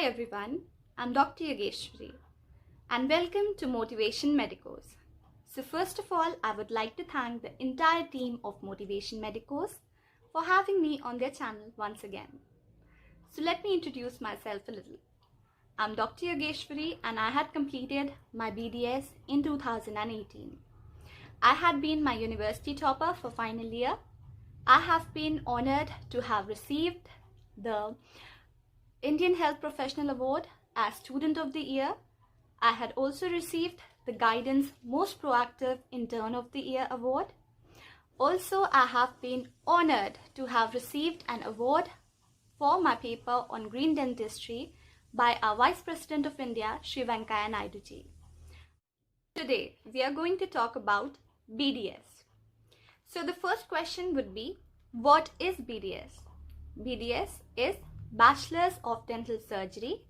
Hi everyone, I'm Dr. Yogeshwari and welcome to Motivation Medicos. So first of all, I would like to thank the entire team of Motivation Medicos for having me on their channel once again. So let me introduce myself a little. I'm Dr. Yogeshwari and I had completed my BDS in 2018. I had been my university topper for final year. I have been honored to have received the Indian Health Professional Award as Student of the Year. I had also received the Guidance Most Proactive Intern of the Year award. Also, I have been honored to have received an award for my paper on green dentistry by our Vice President of India, Shri Venkaiah Naidu ji. Today, we are going to talk about BDS. So the first question would be, what is BDS? BDS is Bachelor's of Dental Surgery.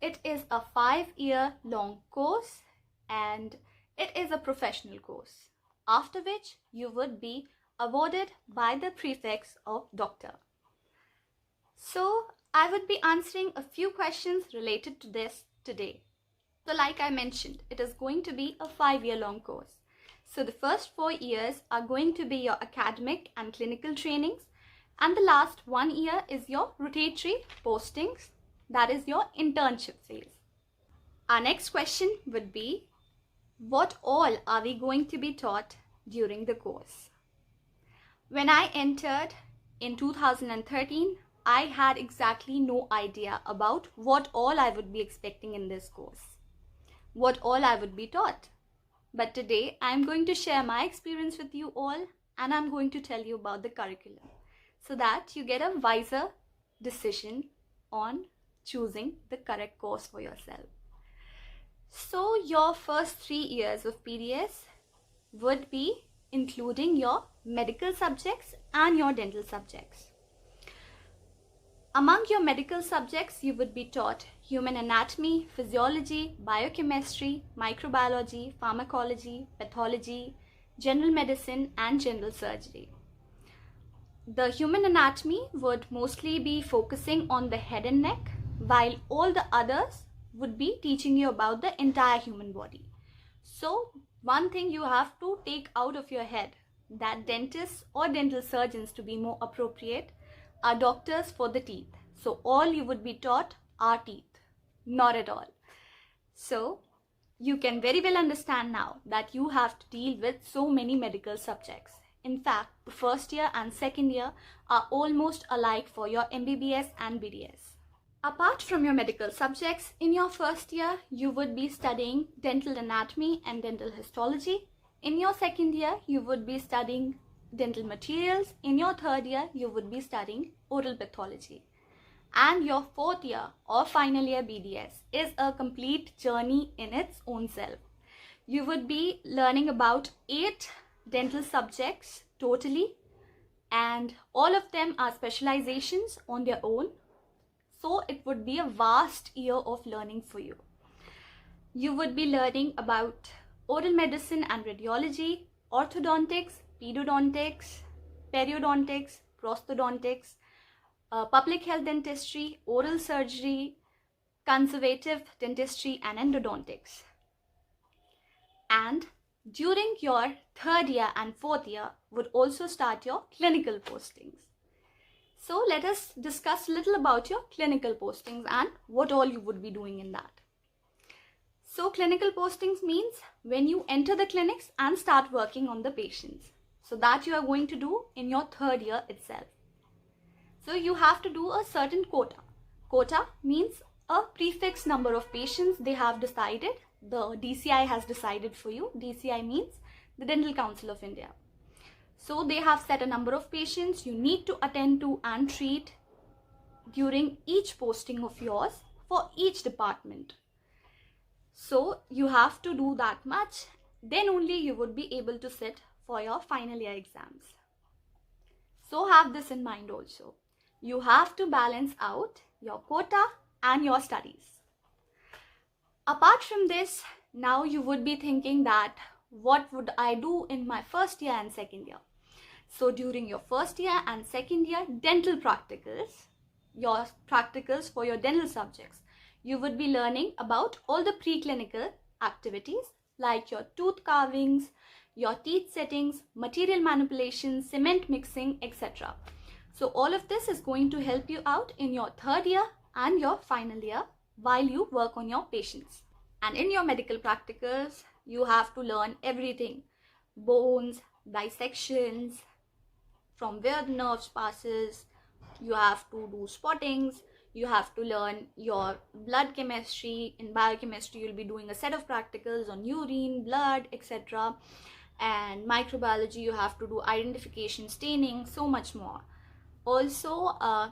It is a 5-year long course and it is a professional course, after which you would be awarded by the prefix of doctor. So I would be answering a few questions related to this today. So like I mentioned, it is going to be a 5-year long course. So the first 4 years are going to be your academic and clinical trainings, and the last 1 year is your rotatory postings, that is your internship phase. Our next question would be, what all are we going to be taught during the course? When I entered in 2013, I had exactly no idea about what all I would be expecting in this course, what all I would be taught. But today I am going to share my experience with you all, and I'm going to tell you about the curriculum so that you get a wiser decision on choosing the correct course for yourself. So your first 3 years of BDS would be including your medical subjects and your dental subjects. Among your medical subjects, you would be taught human anatomy, physiology, biochemistry, microbiology, pharmacology, pathology, general medicine, and general surgery. The human anatomy would mostly be focusing on the head and neck, while all the others would be teaching you about the entire human body. So one thing you have to take out of your head, that dentists or dental surgeons, to be more appropriate, are doctors for the teeth. So all you would be taught are teeth, not at all. So you can very well understand now that you have to deal with so many medical subjects. In fact, the first year and second year are almost alike for your MBBS and BDS. Apart from your medical subjects, in your first year, you would be studying dental anatomy and dental histology. In your second year, you would be studying dental materials. In your third year, you would be studying oral pathology. And your fourth year or final year BDS is a complete journey in its own self. You would be learning about 8 dental subjects totally, and all of them are specializations on their own. So it would be a vast year of learning for you. You would be learning about oral medicine and radiology, orthodontics, pedodontics, periodontics, prosthodontics, public health dentistry, oral surgery, conservative dentistry, and endodontics. And during your third year and fourth year would also start your clinical postings. So let us discuss a little about your clinical postings and what all you would be doing in that. So clinical postings means when you enter the clinics and start working on the patients. So that you are going to do in your third year itself. So you have to do a certain quota. Quota means a prefix number of patients they have decided. The DCI has decided for you. DCI means the Dental Council of India. So they have set a number of patients you need to attend to and treat during each posting of yours for each department. So you have to do that much, then only you would be able to sit for your final year exams. So have this in mind also. You have to balance out your quota and your studies. Apart from this, now you would be thinking that what would I do in my first year and second year? So during your first year and second year dental practicals, your practicals for your dental subjects, you would be learning about all the preclinical activities like your tooth carvings, your teeth settings, material manipulation, cement mixing, etc. So all of this is going to help you out in your third year and your final year while you work on your patients. And in your medical practicals, you have to learn everything: bones, dissections, from where the nerves passes. You have to do spottings. You have to learn your blood chemistry. In biochemistry, you'll be doing a set of practicals on urine, blood, etc. And microbiology, you have to do identification, staining, so much more. Also,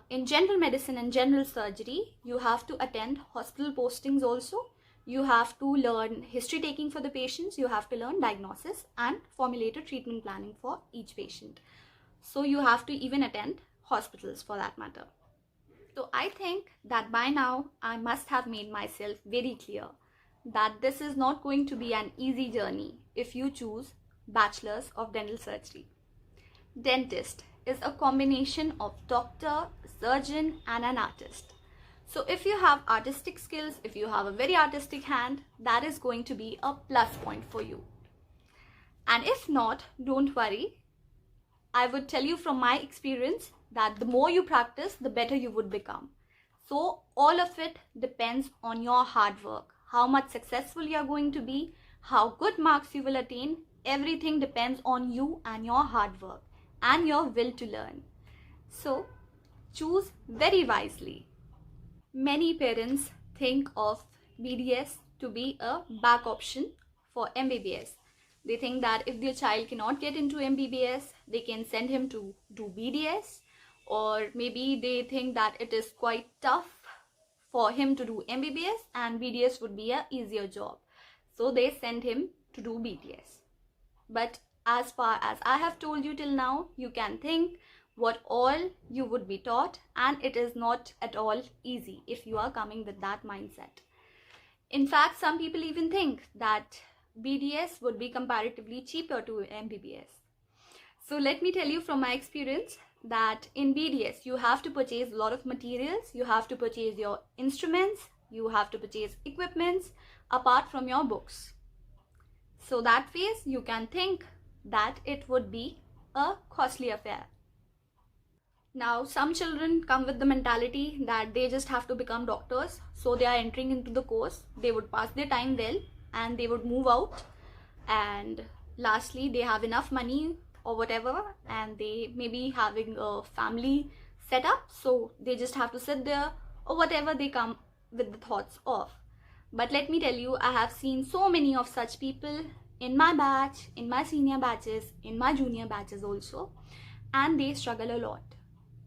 in general medicine and general surgery, you have to attend hospital postings also. You have to learn history taking for the patients. You have to learn diagnosis and formulate a treatment planning for each patient. So you have to even attend hospitals for that matter. So I think that by now I must have made myself very clear that this is not going to be an easy journey if you choose Bachelor's of Dental Surgery. Dentist is a combination of doctor, surgeon and an artist. So if you have artistic skills, if you have a very artistic hand, that is going to be a plus point for you. And if not, don't worry. I would tell you from my experience that the more you practice, the better you would become. So all of it depends on your hard work. How much successful you are going to be, how good marks you will attain, everything depends on you and your hard work and your will to learn. So choose very wisely. Many parents think of BDS to be a back option for MBBS. They think that if their child cannot get into MBBS, they can send him to do BDS, or maybe they think that it is quite tough for him to do MBBS and BDS would be an easier job. So they send him to do BDS. But as far as I have told you till now, you can think what all you would be taught, and it is not at all easy if you are coming with that mindset. In fact, some people even think that BDS would be comparatively cheaper to MBBS. So let me tell you from my experience that in BDS you have to purchase a lot of materials, you have to purchase your instruments, you have to purchase equipments apart from your books. So that phase you can think that it would be a costly affair. Now, some children come with the mentality that they just have to become doctors, so they are entering into the course, they would pass their time well and they would move out, and lastly they have enough money or whatever and they may be having a family set up, so they just have to sit there or whatever they come with the thoughts of. But let me tell you, I have seen so many of such people in my batch, in my senior batches, in my junior batches also, and they struggle a lot.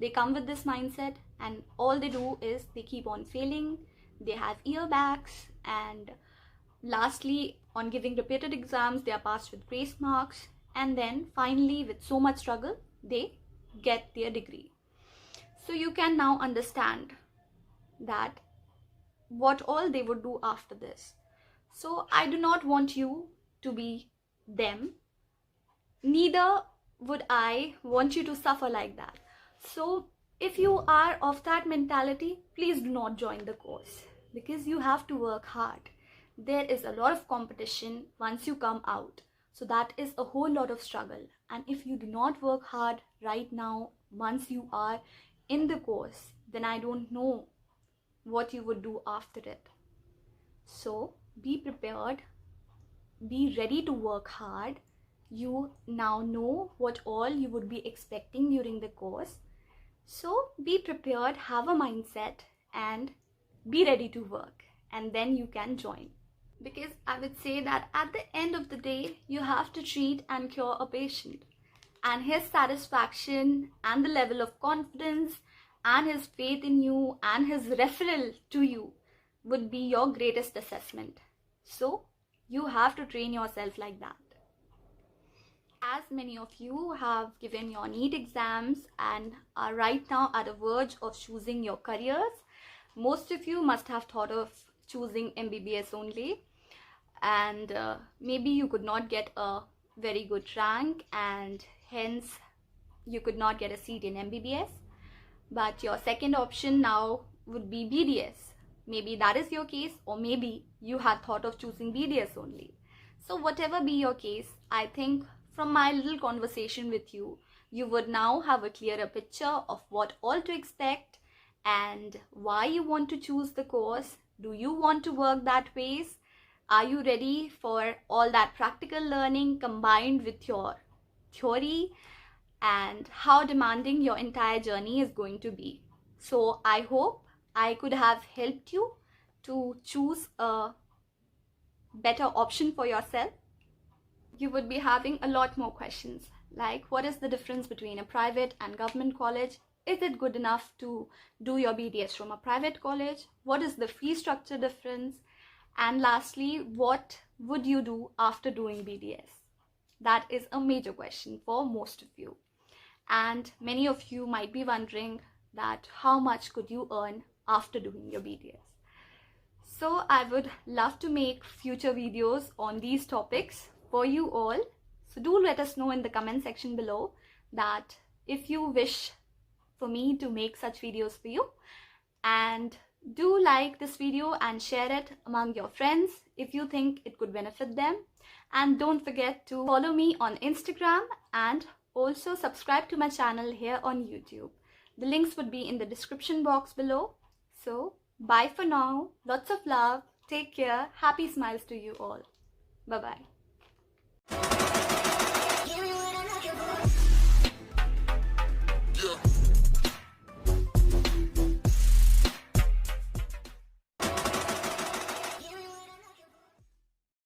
They come with this mindset and all they do is they keep on failing, they have earbacks, and lastly on giving repeated exams they are passed with grace marks, and then finally with so much struggle they get their degree. So you can now understand that what all they would do after this. So I do not want you to be them, neither would I want you to suffer like that. So if you are of that mentality, please do not join the course, because you have to work hard. There is a lot of competition once you come out, so that is a whole lot of struggle, and if you do not work hard right now once you are in the course, then I don't know what you would do after it. So be prepared, be ready to work hard. You now know what all you would be expecting during the course. So be prepared, have a mindset and be ready to work, and then you can join. Because I would say that at the end of the day, you have to treat and cure a patient, and his satisfaction and the level of confidence and his faith in you and his referral to you would be your greatest assessment. So you have to train yourself like that. As many of you have given your NEET exams and are right now at the verge of choosing your careers, most of you must have thought of choosing MBBS only, and maybe you could not get a very good rank and hence you could not get a seat in MBBS, but your second option now would be BDS. Maybe that is your case, or maybe you had thought of choosing BDS only. So whatever be your case, I think from my little conversation with you, you would now have a clearer picture of what all to expect and why you want to choose the course. Do you want to work that ways? Are you ready for all that practical learning combined with your theory, and how demanding your entire journey is going to be? So I hope I could have helped you to choose a better option for yourself. You would be having a lot more questions, like what is the difference between a private and government college? Is it good enough to do your BDS from a private college? What is the fee structure difference? And lastly, what would you do after doing BDS? That is a major question for most of you. And many of you might be wondering that how much could you earn after doing your BDS? So I would love to make future videos on these topics for you all. So do let us know in the comment section below that if you wish for me to make such videos for you. And do like this video and share it among your friends if you think it could benefit them. And don't forget to follow me on Instagram and also subscribe to my channel here on YouTube. The links would be in the description box below. So bye for now. Lots of love. Take care. Happy smiles to you all. Bye-bye.